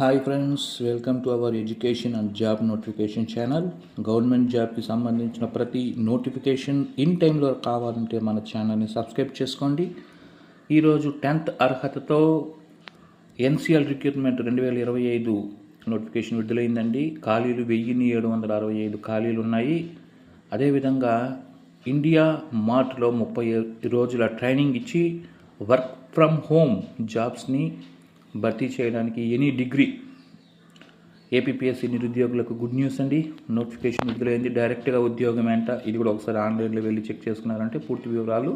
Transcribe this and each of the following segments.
Hi friends, welcome to our education and job notification channel. Government జాబ్కి సంబంధించిన ప్రతి notification in టైంలో కావాలంటే మన ఛానల్ని సబ్స్క్రైబ్ చేసుకోండి. ఈరోజు 10th అర్హతతో ఎన్సిఎల్ రిక్రూట్మెంట్ 2025 నోటిఫికేషన్ విడుదలైందండి. ఖాళీలు 1765 ఖాళీలు ఉన్నాయి. అదేవిధంగా ఇండియా మార్ట్లో 30 రోజుల ట్రైనింగ్ ఇచ్చి వర్క్ ఫ్రమ్ హోమ్ జాబ్స్ని భర్తీ చేయడానికి ఎనీ డిగ్రీ ఏపీపీఎస్సీ నిరుద్యోగులకు గుడ్ న్యూస్ అండి. నోటిఫికేషన్ విడుదలైంది. డైరెక్ట్గా ఉద్యోగం ఏంట, ఇది కూడా ఒకసారి ఆన్లైన్లో వెళ్ళి చెక్ చేసుకున్నారంటే పూర్తి వివరాలు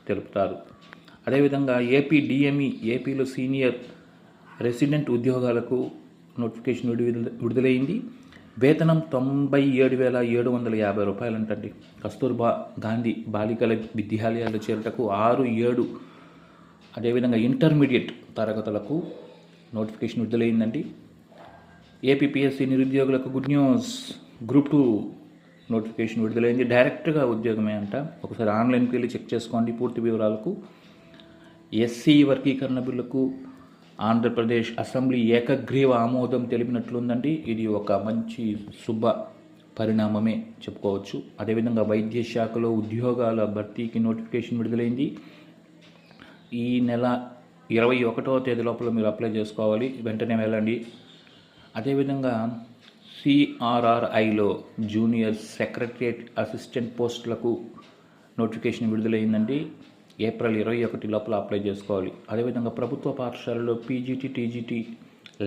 తెలుపుతారు. అదేవిధంగా ఏపీ డిఎంఈ ఏపీలో సీనియర్ రెసిడెంట్ ఉద్యోగాలకు నోటిఫికేషన్ విడుదలైంది. వేతనం 97,750 రూపాయలు అంటండి. కస్తూర్బా గాంధీ బాలికల విద్యాలయాల్లో చేరటకు 6-7 అదేవిధంగా ఇంటర్మీడియట్ తరగతులకు నోటిఫికేషన్ విడుదలైందండి. ఏపీపీఎస్సీ నిరుద్యోగులకు గుడ్ న్యూస్, గ్రూప్ 2 నోటిఫికేషన్ విడుదలైంది. డైరెక్ట్గా ఉద్యోగమే అంట. ఒకసారి ఆన్లైన్కి వెళ్ళి చెక్ చేసుకోండి పూర్తి వివరాలకు. ఎస్సీ వర్గీకరణ బిల్లుకు ఆంధ్రప్రదేశ్ అసెంబ్లీ ఏకగ్రీవ ఆమోదం తెలిపినట్లుందండి. ఇది ఒక మంచి శుభ పరిణామమే చెప్పుకోవచ్చు. అదేవిధంగా వైద్య శాఖలో ఉద్యోగాల భర్తీకి నోటిఫికేషన్ విడుదలైంది. ఈ నెల 21వ తేదీ లోపల మీరు అప్లై చేసుకోవాలి, వెంటనే వెళ్ళండి. అదేవిధంగా సిఆర్ఆర్ఐలో జూనియర్ సెక్రటరియట్ అసిస్టెంట్ పోస్టులకు నోటిఫికేషన్ విడుదలైందండి. ఏప్రిల్ 21 లోపల అప్లై చేసుకోవాలి. అదేవిధంగా ప్రభుత్వ పాఠశాలలో పీజీటీ టీజీటీ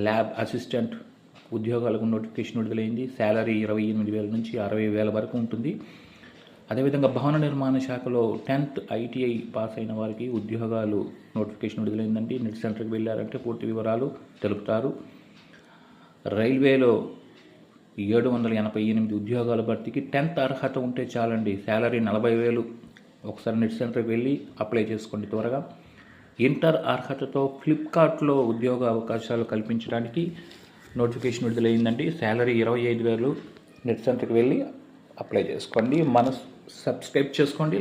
ల్యాబ్ అసిస్టెంట్ ఉద్యోగాలకు నోటిఫికేషన్ విడుదలైంది. శాలరీ 28,000 నుంచి 60,000 వరకు ఉంటుంది. అదేవిధంగా భవన నిర్మాణ శాఖలో 10th ఐటీఐ పాస్ అయిన వారికి ఉద్యోగాలు నోటిఫికేషన్ విడుదలైందండి. నెట్ సెంటర్కి వెళ్ళారంటే పూర్తి వివరాలు తెలుపుతారు. రైల్వేలో 788 ఉద్యోగాల భర్తీకి 10th అర్హత ఉంటే చాలండి. శాలరీ 40,000. ఒకసారి నెట్ సెంటర్కి వెళ్ళి అప్లై చేసుకోండి త్వరగా. ఇంటర్ అర్హతతో ఫ్లిప్కార్ట్లో ఉద్యోగ అవకాశాలు కల్పించడానికి నోటిఫికేషన్ విడుదలైందండి. శాలరీ 25,000. నెట్ సెంటర్కి వెళ్ళి అప్లై చేసుకోండి. సబ్స్క్రైబ్ చేసుకోండి,